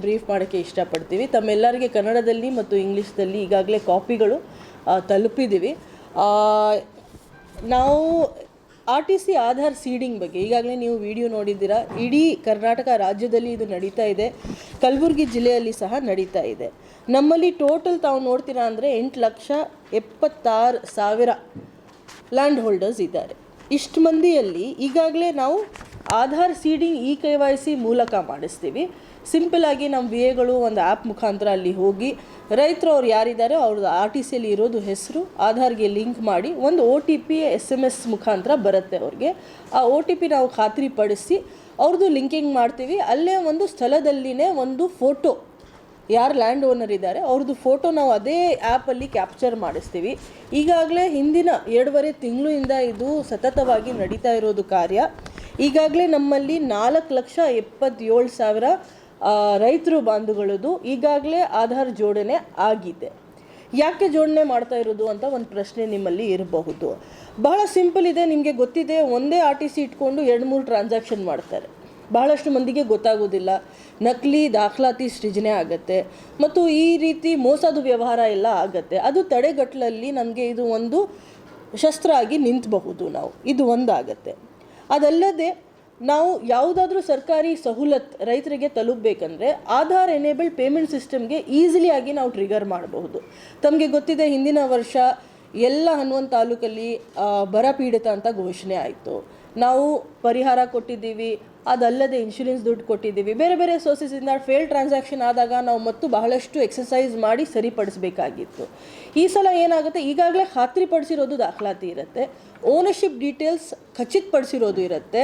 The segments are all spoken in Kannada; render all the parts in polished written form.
ಬ್ರೀಫ್ ಮಾಡೋಕ್ಕೆ ಇಷ್ಟಪಡ್ತೀವಿ. ತಮ್ಮೆಲ್ಲರಿಗೆ ಕನ್ನಡದಲ್ಲಿ ಮತ್ತು ಇಂಗ್ಲೀಷ್ದಲ್ಲಿ ಈಗಾಗಲೇ ಕಾಪಿಗಳು ತಲುಪಿದ್ದೀವಿ. ನಾವು RTC ಆಧಾರ್ ಸೀಡಿಂಗ್ ಬಗ್ಗೆ ಈಗಾಗಲೇ ನೀವು ವಿಡಿಯೋ ನೋಡಿದ್ದೀರಾ. ಇಡೀ ಕರ್ನಾಟಕ ರಾಜ್ಯದಲ್ಲಿ ಇದು ನಡೀತಾ ಇದೆ, ಕಲಬುರಗಿ ಜಿಲ್ಲೆಯಲ್ಲಿ ಸಹ ನಡೀತಾ ಇದೆ. ನಮ್ಮಲ್ಲಿ ಟೋಟಲ್ ತಾವು ನೋಡ್ತೀರಾ ಅಂದರೆ 8,76,000 ಲ್ಯಾಂಡ್ ಹೋಲ್ಡರ್ಸ್ ಇದ್ದಾರೆ. ಇಷ್ಟು ಮಂದಿಯಲ್ಲಿ ಈಗಾಗಲೇ ನಾವು ಆಧಾರ್ ಸೀಡಿಂಗ್ KYC ಮೂಲಕ ಮಾಡಿಸ್ತೀವಿ. ಸಿಂಪಲಾಗಿ ನಮ್ಮ VAಗಳು ಒಂದು ಆ್ಯಪ್ ಮುಖಾಂತರ ಅಲ್ಲಿ ಹೋಗಿ ರೈತರು ಅವ್ರು ಯಾರಿದ್ದಾರೆ ಅವ್ರದ್ದು RTCಯಲ್ಲಿ ಇರೋದು ಹೆಸರು ಆಧಾರ್ಗೆ ಲಿಂಕ್ ಮಾಡಿ ಒಂದು OTP SMS ಮುಖಾಂತರ ಬರುತ್ತೆ ಅವ್ರಿಗೆ. ಆ OTP ನಾವು ಖಾತ್ರಿಪಡಿಸಿ ಅವ್ರದ್ದು ಲಿಂಕಿಂಗ್ ಮಾಡ್ತೀವಿ. ಅಲ್ಲೇ ಒಂದು ಸ್ಥಳದಲ್ಲಿನೇ ಒಂದು ಫೋಟೋ, ಯಾರು ಲ್ಯಾಂಡ್ ಓನರ್ ಇದ್ದಾರೆ ಅವ್ರದ್ದು ಫೋಟೋ ನಾವು ಅದೇ ಆ್ಯಪಲ್ಲಿ ಕ್ಯಾಪ್ಚರ್ ಮಾಡಿಸ್ತೀವಿ. ಈಗಾಗಲೇ ಹಿಂದಿನ 2.5 ತಿಂಗಳಿಂದ ಇದು ಸತತವಾಗಿ ನಡೀತಾ ಇರೋದು ಕಾರ್ಯ. ಈಗಾಗಲೇ ನಮ್ಮಲ್ಲಿ 4,77,000 ರೈತರು ಬಾಂಧುಗಳದು ಈಗಾಗಲೇ ಆಧಾರ್ ಜೋಡಣೆ ಆಗಿದೆ. ಯಾಕೆ ಜೋಡಣೆ ಮಾಡ್ತಾ ಇರೋದು ಅಂತ ಒಂದು ಪ್ರಶ್ನೆ ನಿಮ್ಮಲ್ಲಿ ಇರಬಹುದು. ಬಹಳ ಸಿಂಪಲ್ ಇದೆ, ನಿಮಗೆ ಗೊತ್ತಿದೆ. ಒಂದೇ RTC ಇಟ್ಕೊಂಡು 2-3 ಟ್ರಾನ್ಸಾಕ್ಷನ್ ಮಾಡ್ತಾರೆ. ಬಹಳಷ್ಟು ಮಂದಿಗೆ ಗೊತ್ತಾಗೋದಿಲ್ಲ. ನಕಲಿ ದಾಖಲಾತಿ ಸೃಜನೆ ಆಗುತ್ತೆ ಮತ್ತು ಈ ರೀತಿ ಮೋಸದ ವ್ಯವಹಾರ ಎಲ್ಲ ಆಗುತ್ತೆ. ಅದು ತಡೆಗಟ್ಟಲಲ್ಲಿ ನಮಗೆ ಇದು ಒಂದು ಶಸ್ತ್ರ ಆಗಿ ನಿಂತಬಹುದು. ಇದು ಒಂದಾಗತ್ತೆ. ಅದಲ್ಲದೆ ನಾವು ಯಾವುದಾದ್ರೂ ಸರ್ಕಾರಿ ಸವಲತ್ತು ರೈತರಿಗೆ ತಲುಪಬೇಕಂದ್ರೆ ಆಧಾರ್ ಎನೇಬಲ್ಡ್ ಪೇಮೆಂಟ್ ಸಿಸ್ಟಮ್ಗೆ ಈಸಿಲಿಯಾಗಿ ನಾವು ಟ್ರಿಗರ್ ಮಾಡಬಹುದು. ತಮಗೆ ಗೊತ್ತಿದೆ, ಹಿಂದಿನ ವರ್ಷ ಎಲ್ಲ 11 ತಾಲೂಕಲ್ಲಿ ಬರ ಪೀಡಿತ ಅಂತ ಘೋಷಣೆ ಆಯಿತು. ನಾವು ಪರಿಹಾರ ಕೊಟ್ಟಿದ್ದೀವಿ, ಅದಲ್ಲದೆ ಇನ್ಶೂರೆನ್ಸ್ ದುಡ್ಡು ಕೊಟ್ಟಿದ್ದೀವಿ. ಬೇರೆ ಬೇರೆ ಸೋರ್ಸಸಿಂದ ಫೇಲ್ ಟ್ರಾನ್ಸಾಕ್ಷನ್ ಆದಾಗ ನಾವು ಮತ್ತು ಬಹಳಷ್ಟು ಎಕ್ಸಸೈಸ್ ಮಾಡಿ ಸರಿಪಡಿಸಬೇಕಾಗಿತ್ತು. ಈ ಸಲ ಏನಾಗುತ್ತೆ, ಈಗಾಗಲೇ ಖಾತ್ರಿಪಡಿಸಿರೋದು ದಾಖಲಾತಿ ಇರುತ್ತೆ, ಓನರ್ಶಿಪ್ ಡೀಟೇಲ್ಸ್ ಖಚಿತಪಡಿಸಿರೋದು ಇರುತ್ತೆ.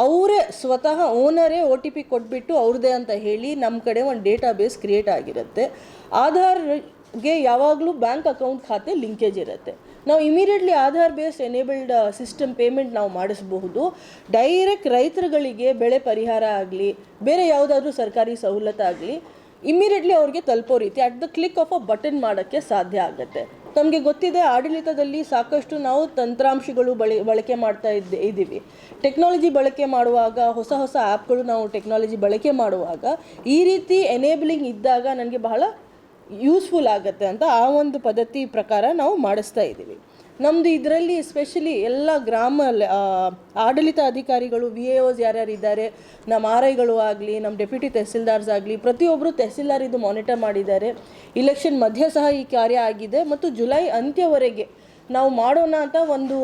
ಅವರೇ ಸ್ವತಃ ಓನರೇ OTP ಕೊಟ್ಬಿಟ್ಟು ಅವ್ರದ್ದೇ ಅಂತ ಹೇಳಿ ನಮ್ಮ ಕಡೆ ಒಂದು ಡೇಟಾಬೇಸ್ ಕ್ರಿಯೇಟ್ ಆಗಿರುತ್ತೆ. ಆಧಾರ್ಗೆ ಯಾವಾಗಲೂ ಬ್ಯಾಂಕ್ ಅಕೌಂಟ್ ಖಾತೆ ಲಿಂಕೇಜ್ ಇರುತ್ತೆ. ನಾವು immediately Aadhaar based enabled system payment ನಾವು ಮಾಡಿಸಬಹುದು. ಡೈರೆಕ್ಟ್ ರೈತರುಗಳಿಗೆ ಬೆಳೆ ಪರಿಹಾರ ಆಗಲಿ ಬೇರೆ ಯಾವುದಾದ್ರೂ ಸರ್ಕಾರಿ ಸವಲತ್ತಾಗಲಿ ಇಮಿಡಿಯೇಟ್ಲಿ ಅವ್ರಿಗೆ ತಲುಪೋ ರೀತಿ at the click of a button ಮಾಡೋಕ್ಕೆ ಸಾಧ್ಯ ಆಗುತ್ತೆ. ತಮಗೆ ಗೊತ್ತಿದೆ, ಆಡಳಿತದಲ್ಲಿ ಸಾಕಷ್ಟು ನಾವು ತಂತ್ರಾಂಶಗಳು ಬಳಕೆ ಮಾಡ್ತಾ ಇದ್ದೀವಿ. ಟೆಕ್ನಾಲಜಿ ಬಳಕೆ ಮಾಡುವಾಗ ಹೊಸ ಆ್ಯಪ್ಗಳು ನಾವು ಟೆಕ್ನಾಲಜಿ ಬಳಕೆ ಮಾಡುವಾಗ ಈ ರೀತಿ ಎನೇಬಲಿಂಗ್ ಇದ್ದಾಗ ನನಗೆ ಬಹಳ ಯೂಸ್ಫುಲ್ ಆಗುತ್ತೆ ಅಂತ ಆ ಒಂದು ಪದ್ಧತಿ ಪ್ರಕಾರ ನಾವು ಮಾಡಿಸ್ತಾ ಇದ್ದೀವಿ. ನಮ್ಮದು ಇದರಲ್ಲಿ ಎಸ್ಪೆಷಲಿ ಎಲ್ಲ ಗ್ರಾಮ ಆಡಳಿತ ಅಧಿಕಾರಿಗಳು VAOs ಯಾರ್ಯಾರು ಇದ್ದಾರೆ, ನಮ್ಮ RIಗಳು ಆಗಲಿ ನಮ್ಮ ಡೆಪ್ಯೂಟಿ ತಹಸೀಲ್ದಾರ್ಸ್ ಆಗಲಿ ಪ್ರತಿಯೊಬ್ಬರು ತಹಸೀಲ್ದಾರ್ ಇದು ಮಾನಿಟರ್ ಮಾಡಿದ್ದಾರೆ. ಇಲೆಕ್ಷನ್ ಮಧ್ಯೆ ಸಹ ಈ ಕಾರ್ಯ ಆಗಿದೆ ಮತ್ತು ಜುಲೈ ಅಂತ್ಯವರೆಗೆ ನಾವು ಮಾಡೋಣ ಅಂತ ಒಂದು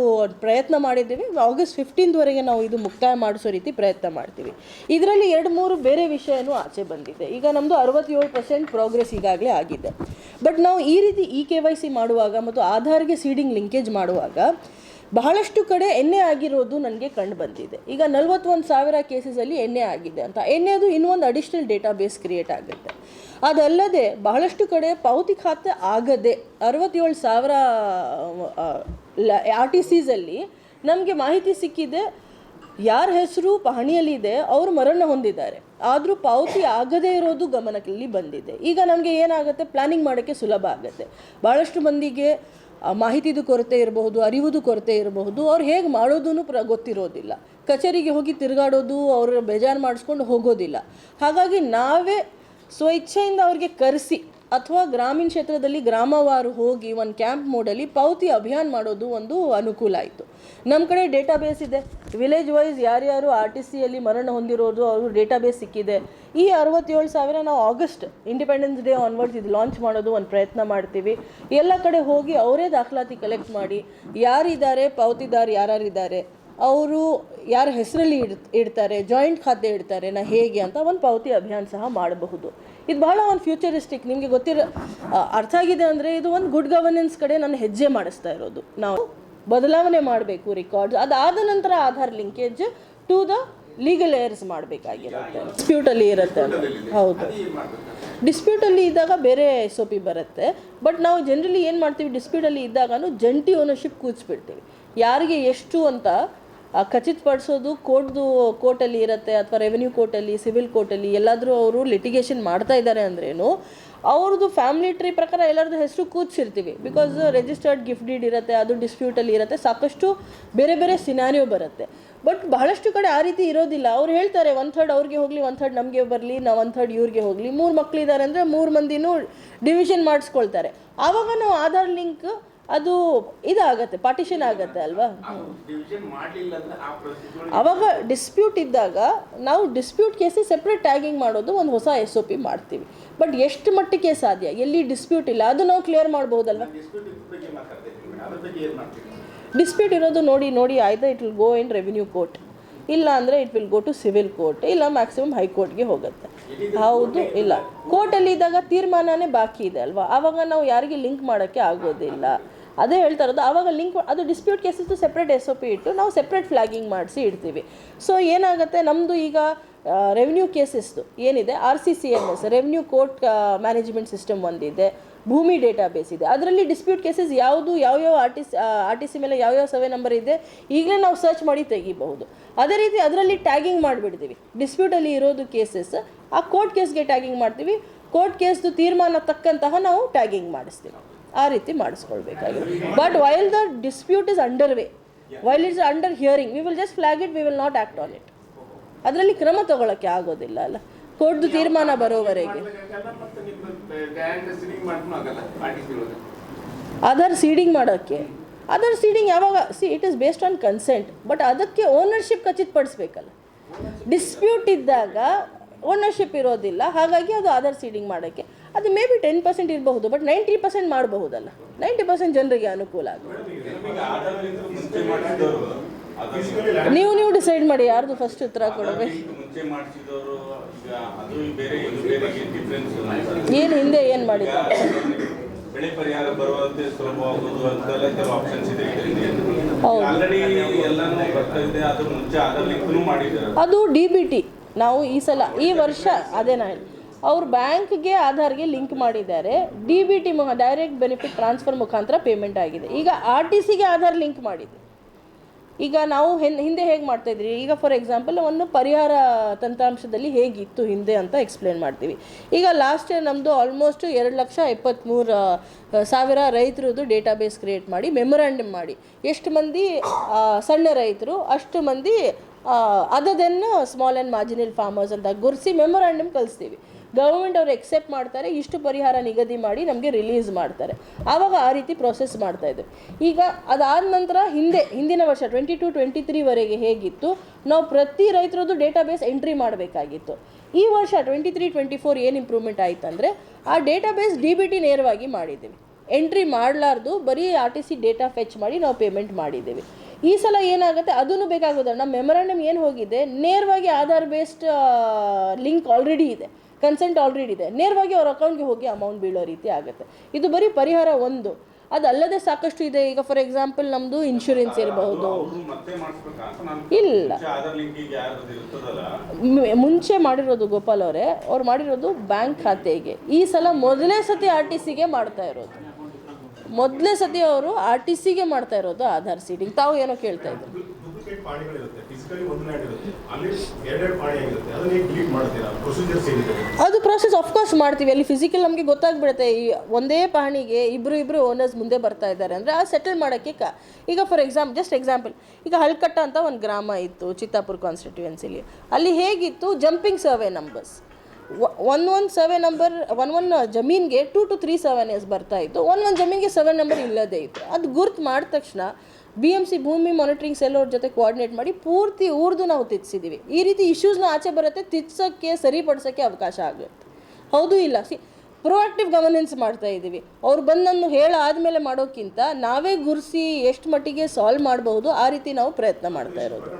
ಪ್ರಯತ್ನ ಮಾಡಿದ್ದೀವಿ. ಆಗಸ್ಟ್ 15ವರೆಗೆ ನಾವು ಇದು ಮುಕ್ತಾಯ ಮಾಡಿಸೋ ರೀತಿ ಪ್ರಯತ್ನ ಮಾಡ್ತೀವಿ. ಇದರಲ್ಲಿ 2-3 ಬೇರೆ ವಿಷಯನೂ ಆಚೆ ಬಂದಿದೆ. ಈಗ ನಮ್ಮದು 67% ಪ್ರೋಗ್ರೆಸ್ ಈಗಾಗಲೇ ಆಗಿದೆ. ಬಟ್ ನಾವು ಈ ರೀತಿ KYC ಮಾಡುವಾಗ ಮತ್ತು ಆಧಾರ್ಗೆ ಸೀಡಿಂಗ್ ಲಿಂಕೇಜ್ ಮಾಡುವಾಗ ಬಹಳಷ್ಟು ಕಡೆ NA ಆಗಿರೋದು ನನಗೆ ಕಂಡು ಬಂದಿದೆ. ಈಗ 41,000 ಕೇಸಸಲ್ಲಿ NA ಆಗಿದೆ ಅಂತ. NAದು ಇನ್ನೊಂದು ಅಡಿಷ್ನಲ್ ಡೇಟಾಬೇಸ್ ಕ್ರಿಯೇಟ್ ಆಗುತ್ತೆ. ಅದಲ್ಲದೆ ಬಹಳಷ್ಟು ಕಡೆ ಪಾವತಿ ಖಾತೆ ಆಗದೆ 67,000 RTCಸಲ್ಲಿ ನಮಗೆ ಮಾಹಿತಿ ಸಿಕ್ಕಿದೆ, ಯಾರ ಹೆಸರು ಪಹಣಿಯಲ್ಲಿದೆ ಅವರು ಮರಣ ಹೊಂದಿದ್ದಾರೆ, ಆದರೂ ಪಾವತಿ ಆಗದೇ ಇರೋದು ಗಮನದಲ್ಲಿ ಬಂದಿದೆ. ಈಗ ನಮಗೆ ಏನಾಗುತ್ತೆ, ಪ್ಲ್ಯಾನಿಂಗ್ ಮಾಡೋಕ್ಕೆ ಸುಲಭ ಆಗುತ್ತೆ. ಭಾಳಷ್ಟು ಮಂದಿಗೆ ಮಾಹಿತಿದು ಕೊರತೆ ಇರಬಹುದು, ಅರಿವುದು ಕೊರತೆ ಇರಬಹುದು, ಅವ್ರು ಹೇಗೆ ಮಾಡೋದೂ ಗೊತ್ತಿರೋದಿಲ್ಲ. ಕಚೇರಿಗೆ ಹೋಗಿ ತಿರುಗಾಡೋದು, ಅವ್ರ ಬೇಜಾರು ಮಾಡಿಸ್ಕೊಂಡು ಹೋಗೋದಿಲ್ಲ. ಹಾಗಾಗಿ ನಾವೇ ಸ್ವಇಚ್ಛೆಯಿಂದ ಅವ್ರಿಗೆ ಕರೆಸಿ ಅಥವಾ ಗ್ರಾಮೀಣ ಕ್ಷೇತ್ರದಲ್ಲಿ ಗ್ರಾಮವಾರು ಹೋಗಿ ಒಂದು ಕ್ಯಾಂಪ್ ಮೋಡಲ್ಲಿ ಪಾವತಿ ಅಭಿಯಾನ ಮಾಡೋದು ಒಂದು ಅನುಕೂಲ ಆಯಿತು. ನಮ್ಮ ಕಡೆ ಡೇಟಾಬೇಸ್ ಇದೆ, ವಿಲೇಜ್ ವೈಸ್ ಯಾರ್ಯಾರು RTCಯಲ್ಲಿ ಮರಣ ಹೊಂದಿರೋದು ಅವರು ಡೇಟಾಬೇಸ್ ಸಿಕ್ಕಿದೆ. ಈ 67,000 ನಾವು ಆಗಸ್ಟ್ ಇಂಡಿಪೆಂಡೆನ್ಸ್ ಡೇ ಆನ್ವರ್ಡ್ಸ್ ಇದು ಲಾಂಚ್ ಮಾಡೋದು ಒಂದು ಪ್ರಯತ್ನ ಮಾಡ್ತೀವಿ. ಎಲ್ಲ ಕಡೆ ಹೋಗಿ ಅವರೇ ದಾಖಲಾತಿ ಕಲೆಕ್ಟ್ ಮಾಡಿ ಯಾರಿದ್ದಾರೆ, ಪಾವತಿದಾರ ಯಾರ್ಯಾರಿದ್ದಾರೆ, ಅವರು ಯಾರ ಹೆಸರಲ್ಲಿ ಇಡ್ತಾರೆ, ಜಾಯಿಂಟ್ ಖಾತೆ ಇಡ್ತಾರೆ ಹೇಗೆ ಅಂತ ಒಂದು ಪಾವತಿ ಅಭಿಯಾನ ಸಹ ಮಾಡಬಹುದು. ಇದು ಬಹಳ ಒಂದು ಫ್ಯೂಚರಿಸ್ಟಿಕ್, ನಿಮಗೆ ಅರ್ಥ ಆಗಿದೆ ಅಂದರೆ ಇದು ಒಂದು ಗುಡ್ ಗವರ್ನೆನ್ಸ್ ಕಡೆ ನಾನು ಹೆಜ್ಜೆ ಮಾಡಿಸ್ತಾ ಇರೋದು. ನಾವು ಬದಲಾವಣೆ ಮಾಡಬೇಕು ರೆಕಾರ್ಡ್ಸ್, ಅದಾದ ನಂತರ Aadhaar linkage to the legal heirs ಮಾಡಬೇಕಾಗಿರುತ್ತೆ. ಡಿಸ್ಪ್ಯೂಟಲ್ಲಿ ಇರುತ್ತೆ. ಹೌದು, ಡಿಸ್ಪ್ಯೂಟಲ್ಲಿ ಇದ್ದಾಗ ಬೇರೆ SOP ಬರುತ್ತೆ. ಬಟ್ ನಾವು ಜನರಲಿ ಏನು ಮಾಡ್ತೀವಿ, ಡಿಸ್ಪ್ಯೂಟಲ್ಲಿ ಇದ್ದಾಗೂ ಜಂಟಿ ಓನರ್ಶಿಪ್ ಕೂರಿಸ್ಬಿಡ್ತೀವಿ. ಯಾರಿಗೆ ಎಷ್ಟು ಅಂತ ಖಚಿತಪಡಿಸೋದು ಕೋರ್ಟಲ್ಲಿ ಇರುತ್ತೆ, ಅಥವಾ ರೆವೆನ್ಯೂ ಕೋರ್ಟಲ್ಲಿ, ಸಿವಿಲ್ ಕೋರ್ಟಲ್ಲಿ ಎಲ್ಲಾದರೂ ಅವರು ಲಿಟಿಗೇಷನ್ ಮಾಡ್ತಾ ಇದ್ದಾರೆ ಅಂದ್ರೇನು ಅವ್ರದ್ದು ಫ್ಯಾಮಿಲಿ ಟ್ರೀ ಪ್ರಕಾರ ಎಲ್ಲರದ್ದು ಹೆಸರು ಕೂರಿಸಿರ್ತೀವಿ. ಬಿಕಾಸ್ ರಿಜಿಸ್ಟರ್ಡ್ ಗಿಫ್ಟ್ ಡೀಡ್ ಇರುತ್ತೆ, ಅದು ಡಿಸ್ಪ್ಯೂಟಲ್ಲಿ ಇರುತ್ತೆ, ಸಾಕಷ್ಟು ಬೇರೆ ಬೇರೆ ಸಿನಾರಿಯೋ ಬರುತ್ತೆ. ಬಟ್ ಬಹಳಷ್ಟು ಕಡೆ ಆ ರೀತಿ ಇರೋದಿಲ್ಲ. ಅವ್ರು ಹೇಳ್ತಾರೆ 1/3 ಅವ್ರಿಗೆ ಹೋಗಲಿ, 1/3 ನಮಗೆ ಬರಲಿ, ನಾವು 1/3 ಇವ್ರಿಗೆ ಹೋಗಲಿ. 3 ಮಕ್ಕಳಿದ್ದಾರೆ ಅಂದರೆ 3 ಮಂದಿನೂ ಡಿವಿಷನ್ ಮಾಡಿಸ್ಕೊಳ್ತಾರೆ. ಆವಾಗ ನಾವು ಆಧಾರ್ ಲಿಂಕ್ ಅದು ಇದಾಗತ್ತೆ, ಪಾರ್ಟಿಷನ್ ಆಗತ್ತೆ ಅಲ್ವಾ. ಆವಾಗ ಡಿಸ್ಪ್ಯೂಟ್ ಇದ್ದಾಗ ನಾವು ಡಿಸ್ಪ್ಯೂಟ್ ಕೇಸಿಗೆ ಸೆಪ್ರೇಟ್ ಟ್ಯಾಗಿಂಗ್ ಮಾಡೋದು ಒಂದು ಹೊಸ SOP ಮಾಡ್ತೀವಿ. ಬಟ್ ಎಷ್ಟು ಮಟ್ಟಿಗೆ ಸಾಧ್ಯ, ಎಲ್ಲಿ ಡಿಸ್ಪ್ಯೂಟ್ ಇಲ್ಲ ಅದು ನಾವು ಕ್ಲಿಯರ್ ಮಾಡ್ಬೋದಲ್ವ. ಡಿಸ್ಪ್ಯೂಟ್ ಇರೋದು ನೋಡಿ ಆಯ್ತಾ, it will go in revenue court, ಇಲ್ಲ ಅಂದರೆ it will go to civil court, ಇಲ್ಲ ಮ್ಯಾಕ್ಸಿಮಮ್ ಹೈಕೋರ್ಟ್ಗೆ ಹೋಗುತ್ತೆ. ಹೌದು, ಇಲ್ಲ ಕೋರ್ಟಲ್ಲಿ ಇದ್ದಾಗ ತೀರ್ಮಾನನೇ ಬಾಕಿ ಇದೆ ಅಲ್ವಾ, ಆವಾಗ ನಾವು ಯಾರಿಗೆ ಲಿಂಕ್ ಮಾಡೋಕ್ಕೆ ಆಗೋದಿಲ್ಲ. ಅದೇ ಹೇಳ್ತಾ ಇರೋದು, ಆವಾಗ ಲಿಂಕ್ ಅದು ಡಿಸ್ಪ್ಯೂಟ್ ಕೇಸಸ್ದು ಸೆಪ್ರೇಟ್ SOP ಇಟ್ಟು ನಾವು ಸೆಪ್ರೇಟ್ ಫ್ಲ್ಯಾಗಿಂಗ್ ಮಾಡಿಸಿ ಇಡ್ತೀವಿ. ಸೊ ಏನಾಗುತ್ತೆ, ನಮ್ಮದು ಈಗ ರೆವಿನ್ಯೂ ಕೇಸಸ್ದು ಏನಿದೆ RCCMS revenue court management system ಒಂದಿದೆ, ಭೂಮಿ ಡೇಟಾಬೇಸ್ ಇದೆ. ಅದರಲ್ಲಿ ಡಿಸ್ಪ್ಯೂಟ್ ಕೇಸಸ್ ಯಾವ್ಯಾವ RTC ಮೇಲೆ ಯಾವ್ಯಾವ ಸರ್ವೆ ನಂಬರ್ ಇದೆ ಈಗಲೇ ನಾವು ಸರ್ಚ್ ಮಾಡಿ ತೆಗಿಬಹುದು. ಅದೇ ರೀತಿ ಅದರಲ್ಲಿ ಟ್ಯಾಗಿಂಗ್ ಮಾಡಿಬಿಡ್ತೀವಿ. ಡಿಸ್ಪ್ಯೂಟಲ್ಲಿ ಇರೋದು ಕೇಸಸ್ ಆ ಕೋರ್ಟ್ ಕೇಸ್ಗೆ ಟ್ಯಾಗಿಂಗ್ ಮಾಡ್ತೀವಿ, ಕೋರ್ಟ್ ಕೇಸ್ದು ತೀರ್ಮಾನ ತಕ್ಕಂತಹ ನಾವು ಟ್ಯಾಗಿಂಗ್ ಮಾಡಿಸ್ತೀವಿ. ಆ ರೀತಿ ಮಾಡಿಸ್ಕೊಳ್ಬೇಕಾಗಿದೆ. But while the dispute is under way, while it's under hearing, we will just flag it, we will not act on it. ಅದರಲ್ಲಿ ಕ್ರಮ ತಗೊಳ್ಳೋಕ್ಕೆ ಆಗೋದಿಲ್ಲ ಅಲ್ಲ, ಕೋರ್ಟ್ದು ತೀರ್ಮಾನ ಬರೋವರೆಗೆ. ಆಧಾರ್ ಸೀಡಿಂಗ್ ಮಾಡೋಕ್ಕೆ, ಆಧಾರ್ ಸೀಡಿಂಗ್ ಯಾವಾಗ it is based on consent, but ಅದಕ್ಕೆ ಓನರ್ಶಿಪ್ ಖಚಿತಪಡಿಸ್ಬೇಕಲ್ಲ. ಡಿಸ್ಪ್ಯೂಟ್ ಇದ್ದಾಗ ಓನರ್ಶಿಪ್ ಇರೋದಿಲ್ಲ, ಹಾಗಾಗಿ ಅದು ಆಧಾರ್ ಸೀಡಿಂಗ್ ಮಾಡೋಕ್ಕೆ ಅದು ಮೇ ಬಿ 10% ಇರಬಹುದು, ಬಟ್ 90% ಮಾಡಬಹುದಲ್ಲ. 90% ಜನರಿಗೆ ಅನುಕೂಲ ಆಗುತ್ತೆ. ನೀವು ಡಿಸೈಡ್ ಮಾಡಿ ಯಾರ್ದು ಫಸ್ಟ್ ಉತ್ತರ ಕೊಡಬೇಕು. ಏನು ಹಿಂದೆ ಏನು ಮಾಡಿದ್ದಾರೆ, ಬೆಳೆ ಪರಿಹಾರ ಬರುವಂತೆ ಸುಲಭವಾಗುವುದು ಅಂತೆಲ್ಲ ಕೆಲವು ಆಪ್ಷನ್ಸ್ ಇದೆ. ಅದು DBT ನಾವು ಈ ವರ್ಷ ಅದೇ ನಾನು ಅವ್ರು ಬ್ಯಾಂಕ್ಗೆ ಆಧಾರ್ಗೆ ಲಿಂಕ್ ಮಾಡಿದ್ದಾರೆ. DBT ಡೈರೆಕ್ಟ್ ಬೆನಿಫಿಟ್ ಟ್ರಾನ್ಸ್ಫರ್ ಮುಖಾಂತರ ಪೇಮೆಂಟ್ ಆಗಿದೆ. ಈಗ RTCಗೆ ಆಧಾರ್ ಲಿಂಕ್ ಮಾಡಿದೆ. ಈಗ ನಾವು ಹಿಂದೆ ಹೇಗೆ ಮಾಡ್ತಾಯಿದ್ರಿ, ಈಗ ಫಾರ್ ಎಕ್ಸಾಂಪಲ್ ಒಂದು ಪರಿಹಾರ ತಂತ್ರಾಂಶದಲ್ಲಿ ಹೇಗಿತ್ತು ಹಿಂದೆ ಅಂತ ಎಕ್ಸ್ಪ್ಲೇನ್ ಮಾಡ್ತೀವಿ. ಈಗ ಲಾಸ್ಟ್ ಇಯರ್ ನಮ್ಮದು ಆಲ್ಮೋಸ್ಟ್ 2,73,000 ರೈತರದ್ದು ಡೇಟಾಬೇಸ್ ಕ್ರಿಯೇಟ್ ಮಾಡಿ ಮೆಮೊರಾಂಡಮ್ ಮಾಡಿ, ಎಷ್ಟು ಮಂದಿ ಸಣ್ಣ ರೈತರು ಅಷ್ಟು ಮಂದಿ ಅದನ್ನು ಸ್ಮಾಲ್ ಆ್ಯಂಡ್ ಮಾರ್ಜಿನಲ್ ಫಾರ್ಮರ್ಸ್ ಅಂತ ಗುರುಸಿ ಮೆಮೊರಾಂಡಮ್ ಕಳಿಸ್ತೀವಿ. ಗೌರ್ಮೆಂಟ್ ಅವರು ಎಕ್ಸೆಪ್ಟ್ ಮಾಡ್ತಾರೆ, ಇಷ್ಟು ಪರಿಹಾರ ನಿಗದಿ ಮಾಡಿ ನಮಗೆ ರಿಲೀಸ್ ಮಾಡ್ತಾರೆ. ಆವಾಗ ಆ ರೀತಿ ಪ್ರೊಸೆಸ್ ಮಾಡ್ತಾಯಿದ್ವಿ. ಈಗ ಅದಾದ ನಂತರ ಹಿಂದಿನ ವರ್ಷ 22-23ವರೆಗೆ ಹೇಗಿತ್ತು, ನಾವು ಪ್ರತಿ ರೈತರದ್ದು ಡೇಟಾಬೇಸ್ ಎಂಟ್ರಿ ಮಾಡಬೇಕಾಗಿತ್ತು. ಈ ವರ್ಷ 23-24 ಏನು ಇಂಪ್ರೂವ್ಮೆಂಟ್ ಆಯಿತು ಅಂದರೆ ಆ ಡೇಟಾಬೇಸ್ DBT ನೇರವಾಗಿ ಮಾಡಿದ್ದೀವಿ. ಎಂಟ್ರಿ ಮಾಡಲಾರ್ದು ಬರೀ RTC ಡೇಟಾ ಫೆಚ್ ಮಾಡಿ ನಾವು ಪೇಮೆಂಟ್ ಮಾಡಿದ್ದೀವಿ. ಈ ಸಲ ಏನಾಗುತ್ತೆ ಅದನ್ನು ಬೇಕಾಗೋದಲ್ಲ, ನಮ್ಮ ಮೆಮೊರಾಂಡಮ್ ಏನು ಹೋಗಿದೆ ನೇರವಾಗಿ ಆಧಾರ್ ಬೇಸ್ಡ್ ಲಿಂಕ್ ಆಲ್ರೆಡಿ ಇದೆ, ಕನ್ಸೆಂಟ್ ಆಲ್ರೆಡಿ ಇದೆ, ನೇರವಾಗಿ ಅವ್ರ ಅಕೌಂಟ್ಗೆ ಹೋಗಿ ಅಮೌಂಟ್ ಬೀಳೋ ರೀತಿ ಆಗುತ್ತೆ. ಇದು ಬರೀ ಪರಿಹಾರ ಒಂದು, ಅದಲ್ಲದೆ ಸಾಕಷ್ಟು ಇದೆ. ಈಗ ಫಾರ್ ಎಕ್ಸಾಂಪಲ್ ನಮ್ಮದು ಇನ್ಶೂರೆನ್ಸ್ ಇರಬಹುದು. ಇಲ್ಲ, ಮುಂಚೆ ಮಾಡಿರೋದು ಗೋಪಾಲ್ ಅವರೇ, ಅವ್ರು ಮಾಡಿರೋದು ಬ್ಯಾಂಕ್ ಖಾತೆಗೆ. ಈ ಸಲ ಮೊದಲೇ ಸತಿ RTCಗೆ ಮಾಡ್ತಾ ಇರೋದು, ಮೊದಲೇ ಸತಿ ಅವರು RTCಗೆ ಮಾಡ್ತಾ ಇರೋದು ಆಧಾರ್ ಸೀಡಿಂಗ್. ತಾವು ಏನೋ ಕೇಳ್ತಾ ಇದ್ರು. ಅದು ಪ್ರೊಸೆಸ್ ಆಫ್ಕೋರ್ಸ್ ಮಾಡ್ತೀವಿ. ಅಲ್ಲಿ ಫಿಸಿಕಲ್ ನಮಗೆ ಗೊತ್ತಾಗ್ಬಿಡುತ್ತೆ, ಈ ಒಂದೇ ಪಹಣಿಗೆ ಇಬ್ಬರು ಓನರ್ಸ್ ಮುಂದೆ ಬರ್ತಾ ಇದ್ದಾರೆ ಅಂದರೆ ಆ ಸೆಟಲ್ ಮಾಡೋಕ್ಕೆ ಈಗ ಫಾರ್ ಎಕ್ಸಾಂಪಲ್ ಈಗ ಹಲ್ಕಟ್ಟ ಅಂತ ಒಂದು ಗ್ರಾಮ ಇತ್ತು ಚಿತ್ತಾಪುರ ಕಾನ್ಸ್ಟಿಟ್ಯೂಯೆನ್ಸಿಲಿ. ಅಲ್ಲಿ ಹೇಗಿತ್ತು, ಜಂಪಿಂಗ್ ಸರ್ವೆ ನಂಬರ್ಸ್, ಒಂದು ಸರ್ವೆ ನಂಬರ್ ಒಂದು ಜಮೀನಿಗೆ 2 to 3 ಸರ್ವೆನೇಸ್ ಬರ್ತಾ ಇತ್ತು, ಒಂದು ಜಮೀನಿಗೆ ಸರ್ವೆ ನಂಬರ್ ಇಲ್ಲದೇ ಇತ್ತು. ಅದು ಗುರ್ತು ಮಾಡಿದ ತಕ್ಷಣ BMC ಭೂಮಿ ಮಾನಿಟರಿಂಗ್ ಸೆಲ್ ಅವ್ರ ಜೊತೆ ಕೋಆರ್ಡಿನೇಟ್ ಮಾಡಿ ಪೂರ್ತಿ ಊರ್ದು ನಾವು ತಿದ್ಸಿದ್ದೀವಿ. ಈ ರೀತಿ ಇಶ್ಯೂಸ್ನ ಆಚೆ ಬರುತ್ತೆ, ತಿದ್ಸೋಕ್ಕೆ ಸರಿಪಡಿಸೋಕ್ಕೆ ಅವಕಾಶ ಆಗುತ್ತೆ. ಹೌದು ಇಲ್ಲ ಪ್ರೊಆಕ್ಟಿವ್ ಗವರ್ನೆನ್ಸ್ ಮಾಡ್ತಾ ಇದ್ದೀವಿ. ಅವ್ರು ಬಂದನ್ನು ಹೇಳಾದಮೇಲೆ ಮಾಡೋಕ್ಕಿಂತ ನಾವೇ ಗುರುಸಿ ಎಷ್ಟು ಮಟ್ಟಿಗೆ ಸಾಲ್ವ್ ಮಾಡಬಹುದು ಆ ರೀತಿ ನಾವು ಪ್ರಯತ್ನ ಮಾಡ್ತಾ ಇರೋದು.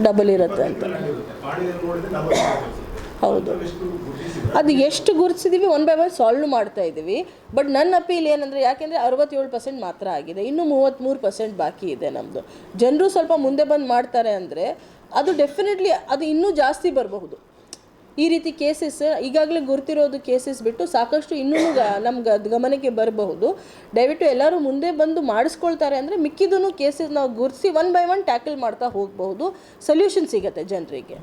ಡಬಲ್ ಇರುತ್ತೆ ಅಂತ ಹೌದು, ಅದು ಎಷ್ಟು ಗುರುತಿಸಿದ್ದೀವಿ 1 by 1 ಸಾಲ್ವ್ ಮಾಡ್ತಾ ಇದ್ದೀವಿ. ಬಟ್ ನನ್ನ ಅಪೀಲ್ ಏನಂದರೆ, ಯಾಕೆಂದರೆ 67% ಮಾತ್ರ ಆಗಿದೆ, ಇನ್ನೂ 33% ಬಾಕಿ ಇದೆ ನಮ್ಮದು. ಜನರು ಸ್ವಲ್ಪ ಮುಂದೆ ಬಂದು ಮಾಡ್ತಾರೆ ಅಂದರೆ ಅದು ಡೆಫಿನೆಟ್ಲಿ ಅದು ಇನ್ನೂ ಜಾಸ್ತಿ ಬರಬಹುದು. ಈ ರೀತಿ ಕೇಸಸ್ ಈಗಾಗಲೇ ಗುರ್ತಿರೋದು ಕೇಸಸ್ ಬಿಟ್ಟು ಸಾಕಷ್ಟು ಇನ್ನೂ ನಮ್ಗೆ ಗಮನಕ್ಕೆ ಬರಬಹುದು. ದಯವಿಟ್ಟು ಎಲ್ಲರೂ ಮುಂದೆ ಬಂದು ಮಾಡಿಸ್ಕೊಳ್ತಾರೆ ಅಂದರೆ ಮಿಕ್ಕಿದೂ ಕೇಸಸ್ ನಾವು ಗುರ್ತಿಸಿ 1 by 1 ಟ್ಯಾಕಲ್ ಮಾಡ್ತಾ ಹೋಗಬಹುದು, ಸೊಲ್ಯೂಷನ್ ಸಿಗುತ್ತೆ ಜನರಿಗೆ.